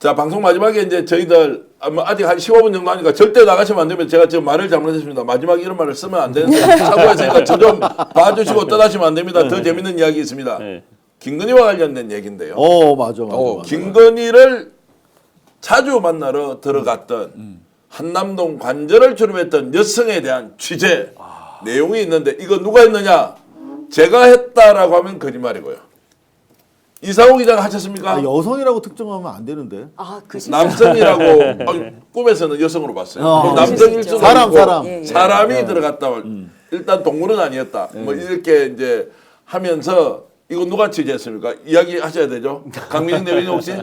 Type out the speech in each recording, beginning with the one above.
자, 방송 마지막에 이제 저희들 아직 한 15분 정도 하니까 절대 나가시면 안 되면 제가 지금 말을 잘못했습니다. 마지막에 이런 말을 쓰면 안 되는데 사고했으니까 저 좀 봐주시고 떠나시면 안 됩니다. 더 재밌는 이야기 있습니다. 김건희와 관련된 얘기인데요. 맞아. 김건희를 자주 만나러 들어갔던 한남동 관절을 출입했던 여성에 대한 취재 내용이 있는데 이거 누가 했느냐? 제가 했다라고 하면 거짓말이고요. 이상호 기자가 하셨습니까? 여성이라고 특정하면 안 되는데. 남성이라고 꿈에서는 여성으로 봤어요. 남성일 수도 있고 사람이 들어갔다. 일단 동물은 아니었다. 뭐 이렇게 이제 하면서 이거 누가 취재했습니까? 이야기 하셔야 되죠. 강민영 대변인 혹시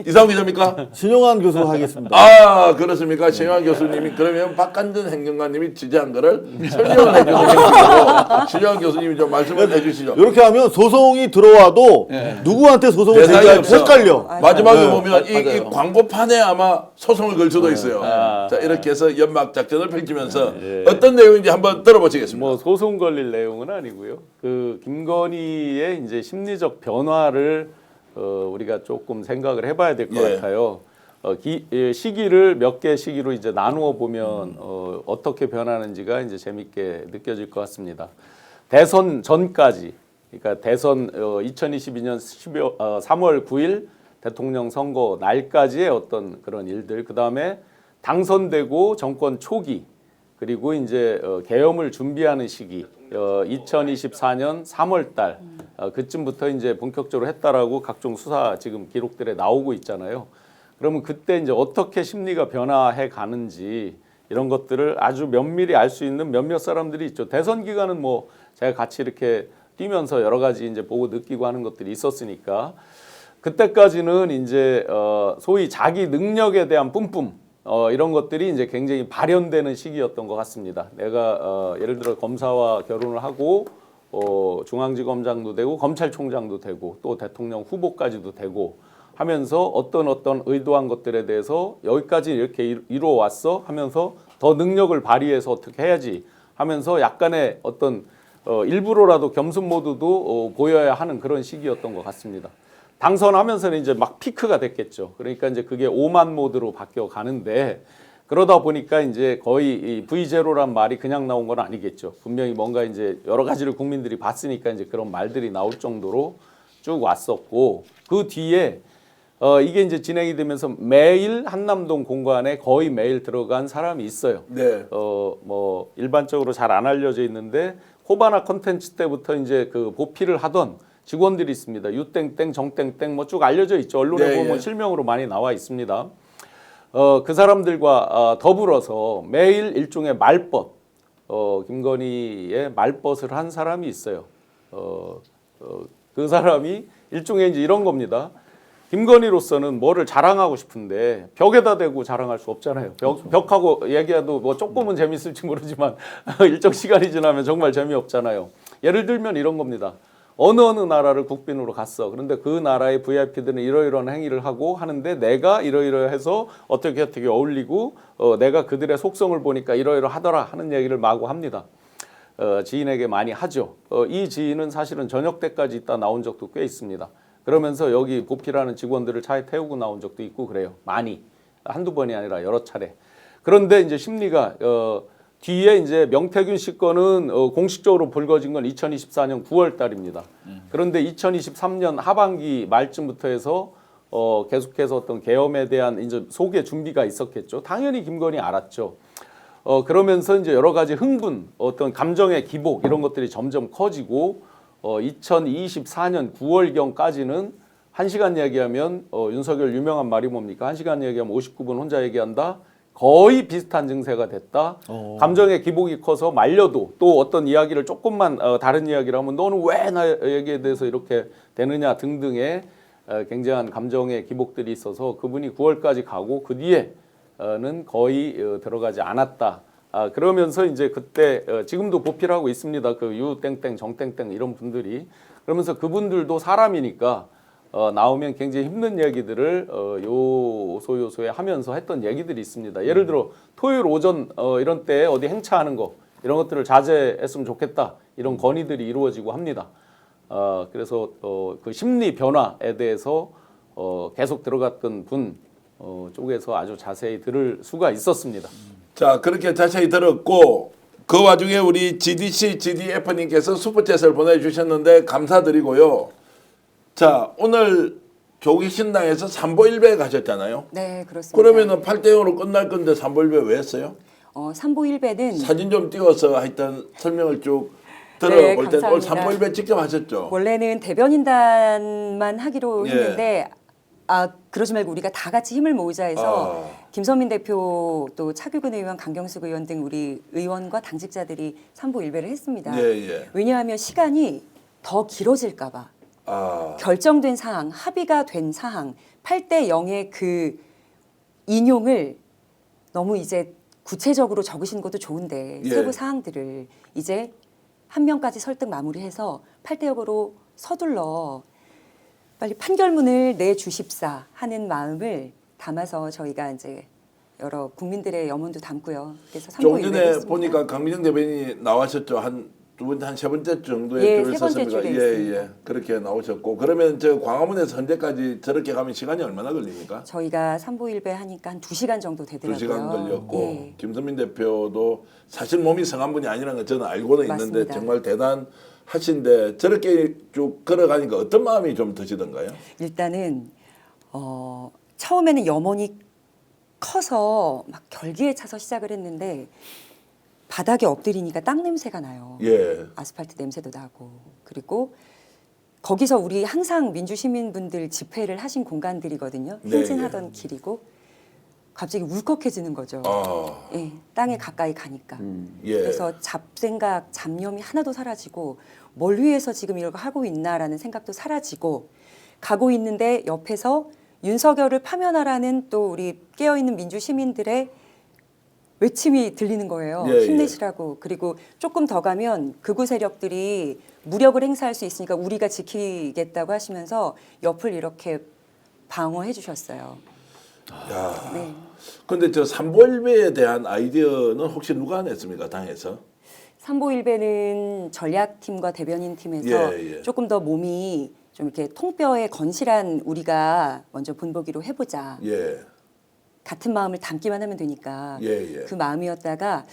이상호 기자입니까? 신용환 교수 하겠습니다. 아 그렇습니까? 신용환 교수님이 그러면 박한준 행정관님이 취재한 거를 설명을 해주는 거고 신용환 교수님이 좀 말씀을 해주시죠. 이렇게 하면 소송이 들어와도 누구한테 소송을 제기할지 헷갈려. 마지막에 보면 이 광고판에 아마 소송을 걸 수도 있어요. 자 이렇게 해서 연막 작전을 펼치면서 어떤 내용인지 한번 들어보시겠습니다. 뭐 소송 걸릴 내용은 아니고요. 그 김건희의 이제 심리적 변화를 우리가 조금 생각을 해봐야 될 것 같아요. 시기를 몇 개 시기로 이제 나누어 보면 어떻게 변하는지가 이제 재밌게 느껴질 것 같습니다. 대선 전까지, 그러니까 대선 2022년 3월 9일 대통령 선거 날까지의 어떤 그런 일들, 그 다음에 당선되고 정권 초기, 그리고 이제 계엄을 준비하는 시기, 2024년 3월 달 그쯤부터 이제 본격적으로 했다라고 각종 수사 지금 기록들에 나오고 있잖아요. 그러면 그때 이제 어떻게 심리가 변화해 가는지 이런 것들을 아주 면밀히 알 수 있는 몇몇 사람들이 있죠. 대선 기간은 뭐 제가 같이 이렇게 뛰면서 여러 가지 이제 보고 느끼고 하는 것들이 있었으니까 그때까지는 이제 소위 자기 능력에 대한 뿜뿜 이런 것들이 이제 굉장히 발현되는 시기였던 것 같습니다. 내가 예를 들어 검사와 결혼을 하고 중앙지검장도 되고 검찰총장도 되고 또 대통령 후보까지도 되고 하면서 어떤 의도한 것들에 대해서 여기까지 이렇게 이루어왔어 하면서 더 능력을 발휘해서 어떻게 해야지 하면서 약간의 어떤 일부러라도 겸손 모드도 보여야 하는 그런 시기였던 것 같습니다. 당선하면서는 이제 막 피크가 됐겠죠. 그러니까 이제 그게 오만 모드로 바뀌어 가는데 그러다 보니까 이제 거의 이 V0란 말이 그냥 나온 건 아니겠죠. 분명히 뭔가 이제 여러 가지를 국민들이 봤으니까 이제 그런 말들이 나올 정도로 쭉 왔었고 그 뒤에 이게 이제 진행이 되면서 매일 한남동 공관에 거의 매일 들어간 사람이 있어요. 네. 뭐 일반적으로 잘 안 알려져 있는데 호바나 콘텐츠 때부터 이제 그 보필을 하던 직원들이 있습니다. 유땡땡, 정땡땡 뭐 쭉 알려져 있죠. 언론에 보면 실명으로 많이 나와 있습니다. 그 사람들과 더불어서 매일 일종의 말벗, 김건희의 말벗을 한 사람이 있어요. 그 사람이 일종의 이제 이런 겁니다. 김건희로서는 뭐를 자랑하고 싶은데 벽에다 대고 자랑할 수 없잖아요. 벽하고 얘기해도 뭐 조금은 재밌을지 모르지만 일정 시간이 지나면 정말 재미없잖아요. 예를 들면 이런 겁니다. 어느 나라를 국빈으로 갔어. 그런데 그 나라의 VIP들은 이러이러한 행위를 하고 하는데 내가 이러이러해서 어떻게 어울리고 내가 그들의 속성을 보니까 이러이러하더라 하는 얘기를 마구 합니다. 지인에게 많이 하죠. 이 지인은 사실은 저녁 때까지 있다 나온 적도 꽤 있습니다. 그러면서 여기 보필하는 직원들을 차에 태우고 나온 적도 있고 그래요. 많이. 한두 번이 아니라 여러 차례. 그런데 이제 심리가 뒤에 이제 명태균 씨 건은 공식적으로 불거진 건 2024년 9월 달입니다. 그런데 2023년 하반기 말쯤부터 해서 계속해서 어떤 계엄에 대한 이제 소개 준비가 있었겠죠. 당연히 김건희 알았죠. 그러면서 이제 여러 가지 흥분, 어떤 감정의 기복 이런 것들이 점점 커지고 2024년 9월경까지는 1시간 얘기하면 윤석열 유명한 말이 뭡니까? 1시간 얘기하면 59분 혼자 얘기한다. 거의 비슷한 증세가 됐다. 감정의 기복이 커서 말려도 또 어떤 이야기를 조금만 다른 이야기를 하면 너는 왜 나에게 대해서 이렇게 되느냐 등등의 굉장한 감정의 기복들이 있어서 그분이 9월까지 가고 그 뒤에는 거의 들어가지 않았다. 그러면서 이제 그때 지금도 보필하고 있습니다. 그 유땡땡 정땡땡 이런 분들이 그러면서 그분들도 사람이니까 나오면 굉장히 힘든 얘기들을 요소에 하면서 했던 얘기들이 있습니다. 예를 들어 토요일 오전 이런 때 어디 행차하는 거 이런 것들을 자제했으면 좋겠다 이런 건의들이 이루어지고 합니다. 그래서 그 심리 변화에 대해서 계속 들어갔던 분 쪽에서 아주 자세히 들을 수가 있었습니다. 자, 그렇게 자세히 들었고 그 와중에 우리 GDC, GDF님께서 슈퍼챗을 보내주셨는데 감사드리고요. 자, 오늘 조국신당에서 삼보일배 가셨잖아요. 네, 그렇습니다. 그러면은 8대0으로 끝날 건데 삼보일배 왜 했어요? 삼보일배는 사진 좀 띄워서 하여튼 설명을 쭉 들어볼 네, 때 오늘 감사합니다. 삼보일배 직접 하셨죠? 원래는 대변인단만 하기로 예. 했는데 그러지 말고 우리가 다 같이 힘을 모으자 해서 김선민 대표 또 차규근 의원, 강경숙 의원 등 우리 의원과 당직자들이 삼보일배를 했습니다. 예. 왜냐하면 시간이 더 길어질까 봐. 결정된 사항, 합의가 된 사항, 8대 0의 그 인용을 너무 이제 구체적으로 적으신 것도 좋은데 예. 세부 사항들을 이제 한 명까지 설득 마무리해서 8대 0으로 서둘러 빨리 판결문을 내주십사 하는 마음을 담아서 저희가 이제 여러 국민들의 염원도 담고요. 그래서 조금 전에 삼보일배를 보니까 강민정 대변인이 나와셨죠. 한 두 번째, 한 세 번째 정도에 예, 줄을 세 번째 섰습니다. 줄에 있습니다. 그렇게 나오셨고 그러면 저 광화문에서 현대까지 저렇게 가면 시간이 얼마나 걸립니까? 저희가 삼보일배 하니까 한 2시간 정도 되더라고요. 2시간 걸렸고 예. 김선민 대표도 사실 몸이 성한 분이 아니라는 건 저는 알고는 있는데 맞습니다. 정말 대단하신데 저렇게 쭉 걸어가니까 어떤 마음이 좀 드시던가요? 일단은 처음에는 염원이 커서 막 결기에 차서 시작을 했는데 바닥에 엎드리니까 땅 냄새가 나요. 예. 아스팔트 냄새도 나고 그리고 거기서 우리 항상 민주 시민분들 집회를 하신 공간들이거든요. 네, 행진하던 길이고 갑자기 울컥해지는 거죠. 예, 땅에 가까이 가니까. 예. 그래서 잡생각, 잡념이 하나도 사라지고 뭘 위해서 지금 이걸 하고 있나라는 생각도 사라지고 가고 있는데 옆에서 윤석열을 파면하라는 또 우리 깨어있는 민주 시민들의 외침이 들리는 거예요. 예, 힘내시라고. 그리고 조금 더 가면 극우 세력들이 무력을 행사할 수 있으니까 우리가 지키겠다고 하시면서 옆을 이렇게 방어해 주셨어요. 야. 네. 근데 저 삼보일배에 대한 아이디어는 혹시 누가 냈습니까? 당에서? 삼보일배는 전략팀과 대변인팀에서 예. 조금 더 몸이 좀 이렇게 통뼈에 건실한 우리가 먼저 본보기로 해보자. 예. 같은 마음을 담기만 하면 되니까 예. 그 마음이었다가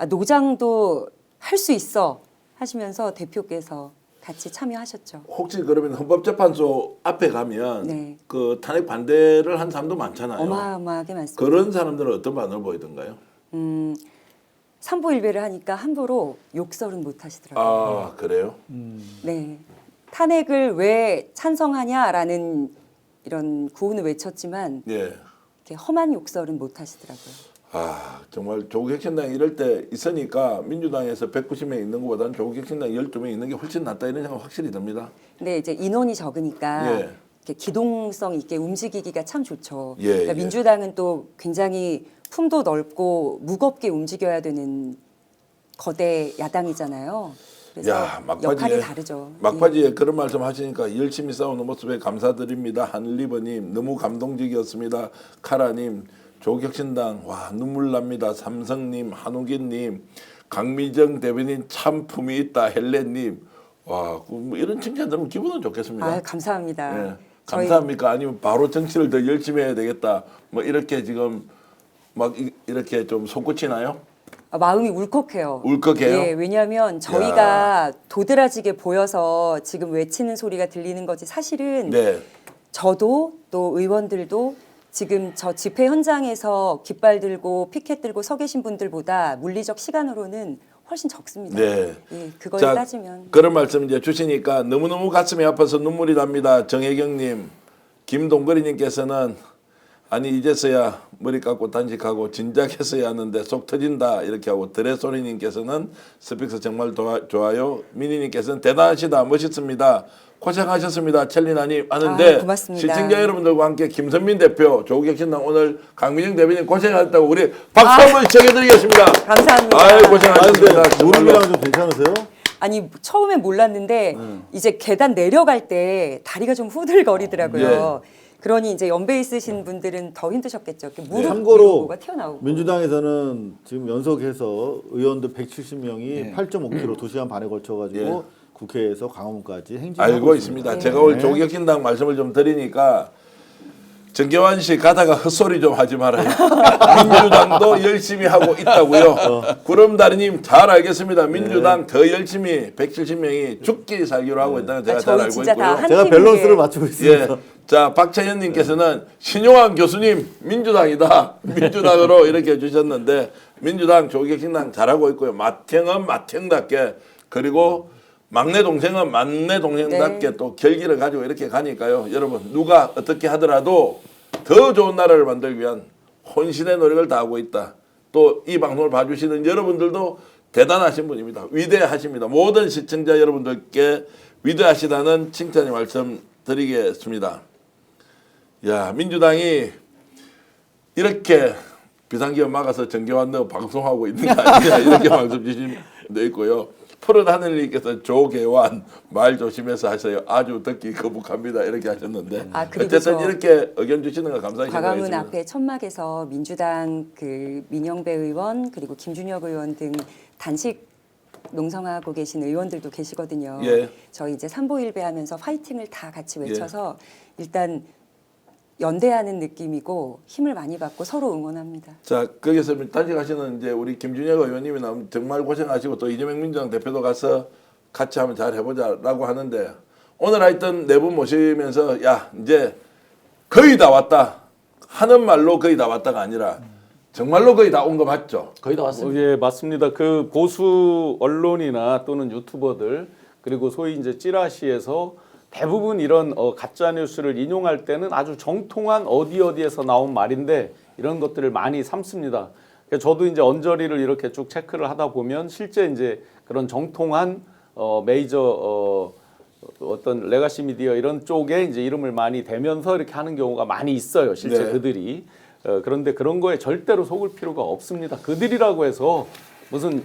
노장도 할 수 있어 하시면서 대표께서 같이 참여하셨죠. 혹시 그러면 헌법재판소 앞에 가면 네. 그 탄핵 반대를 한 사람도 많잖아요. 어마어마하게 많습니다. 그런 사람들은 어떤 반응을 보이던가요? 삼보일배를 하니까 함부로 욕설은 못 하시더라고요. 아, 그래요? 네. 탄핵을 왜 찬성하냐라는 이런 구호는 외쳤지만 예. 이렇게 험한 욕설은 못 하시더라고요. 아, 정말 조국혁신당이 이럴 때 있으니까 민주당에서 190명 있는 것보다는 조국혁신당 12명 있는 게 훨씬 낫다 이런 생각 확실히 듭니다. 근데 이제 인원이 적으니까 예. 이렇게 기동성 있게 움직이기가 참 좋죠. 예, 그러니까 예. 민주당은 또 굉장히 품도 넓고 무겁게 움직여야 되는 거대 야당이잖아요. 그래서 야, 역할이 다르죠. 막바지에 그런 말씀 하시니까 열심히 싸우는 모습에 감사드립니다. 한리버님 너무 감동적이었습니다. 카라님 조국혁신당 와 눈물 납니다. 삼성님 한우기님 강미정 대변인 참 품이 있다. 헬렌님 와 뭐 이런 칭찬 들으면 기분은 좋겠습니다. 아, 감사합니다. 예. 감사합니까? 아니면 바로 정치를 더 열심히 해야 되겠다. 뭐 이렇게 지금 막 이렇게 좀 솟구치나요? 마음이 울컥해요. 울컥해요? 예, 왜냐하면 저희가 도드라지게 보여서 지금 외치는 소리가 들리는 거지 사실은 네. 저도 또 의원들도 지금 저 집회 현장에서 깃발 들고 피켓 들고 서 계신 분들보다 물리적 시간으로는 훨씬 적습니다. 네. 예, 그걸 자, 따지면 그런 말씀 이제 주시니까 너무너무 가슴이 아파서 눈물이 납니다. 정혜경님, 김동거리님께서는 아니 이제서야 머리 깎고 단식하고 진작했어야 하는데 속 터진다 이렇게 하고 드레소리님께서는 스픽스 정말 좋아요. 미니님께서는 대단하시다 멋있습니다. 고생하셨습니다. 첼리나님 하는데 고맙습니다. 시청자 여러분들과 함께 김선민 대표 조국혁신당 오늘 강민정 대변인 고생하셨다고 우리 박수 한번 시작해드리겠습니다. 감사합니다. 아유 고생하셨습니다. 무릎이랑 좀 괜찮으세요? 아니 처음에 몰랐는데 이제 계단 내려갈 때 다리가 좀 후들거리더라고요. 그러니 이제 연배 있으신 분들은 더 힘드셨겠죠. 이렇게 무릎 참고로 뭐가 튀어나오고. 민주당에서는 지금 연속해서 의원들 170명이 8.5km 2시간 반에 걸쳐가지고 국회에서 광화문까지 행진하고 알고 있습니다. 제가 오늘 조국혁신당 말씀을 좀 드리니까 정계환 씨 가다가 헛소리 좀 하지 말아요. 민주당도 열심히 하고 있다고요. 구름다리님 잘 알겠습니다. 민주당 더 열심히 170명이 죽기 살기로 하고 있다는 제가 잘 알고 진짜 다 있고요. 한 제가 팀인데. 밸런스를 맞추고 있습니다. 예. 자, 박채현님께서는 신용환 교수님 민주당이다. 민주당으로 이렇게 해주셨는데 민주당 조국혁신당 잘하고 있고요. 맏형은 맏형답게 그리고 막내 동생은 막내 동생답게 네. 또 결기를 가지고 이렇게 가니까요. 여러분 누가 어떻게 하더라도 더 좋은 나라를 만들기 위한 혼신의 노력을 다하고 있다. 또 이 방송을 봐주시는 여러분들도 대단하신 분입니다. 위대하십니다. 모든 시청자 여러분들께 위대하시다는 칭찬의 말씀 드리겠습니다. 야, 민주당이 이렇게 비상기업 막아서 정계환 너 방송하고 있는 거 아니냐 이렇게 말씀 주신 데 있고요. 푸른 하늘님께서 조계환 말 조심해서 하세요. 아주 듣기 거북합니다. 이렇게 하셨는데 그리고 어쨌든 저 이렇게 의견 주시는 거 감사히 과감은 생각했습니다. 앞에 천막에서 민주당 그 민영배 의원 그리고 김준혁 의원 등 단식 농성하고 계신 의원들도 계시거든요. 예. 저희 이제 삼보일배하면서 파이팅을 다 같이 외쳐서 일단 연대하는 느낌이고 힘을 많이 받고 서로 응원합니다. 자, 거기서 단식하시는 이제 우리 김준혁 의원님이 나오면 정말 고생하시고 또 이재명 민주당 대표도 가서 같이 한번 잘 해보자라고 하는데 오늘 하여튼 네 분 모시면서 야 이제 거의 다 왔다 하는 말로 거의 다 왔다가 아니라 정말로 거의 다 온 거 맞죠? 거의 다 왔습니다. 예, 맞습니다. 그 보수 언론이나 또는 유튜버들 그리고 소위 이제 찌라시에서 대부분 이런 가짜 뉴스를 인용할 때는 아주 정통한 어디에서 나온 말인데 이런 것들을 많이 삼습니다. 그래서 저도 이제 언저리를 이렇게 쭉 체크를 하다 보면 실제 이제 그런 정통한 메이저 어떤 레가시 미디어 이런 쪽에 이제 이름을 많이 대면서 이렇게 하는 경우가 많이 있어요. 실제 네. 그들이. 그런데 그런 거에 절대로 속을 필요가 없습니다. 그들이라고 해서 무슨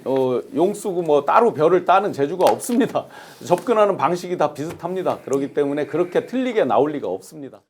용수고 뭐 따로 별을 따는 재주가 없습니다. 접근하는 방식이 다 비슷합니다. 그렇기 때문에 그렇게 틀리게 나올 리가 없습니다.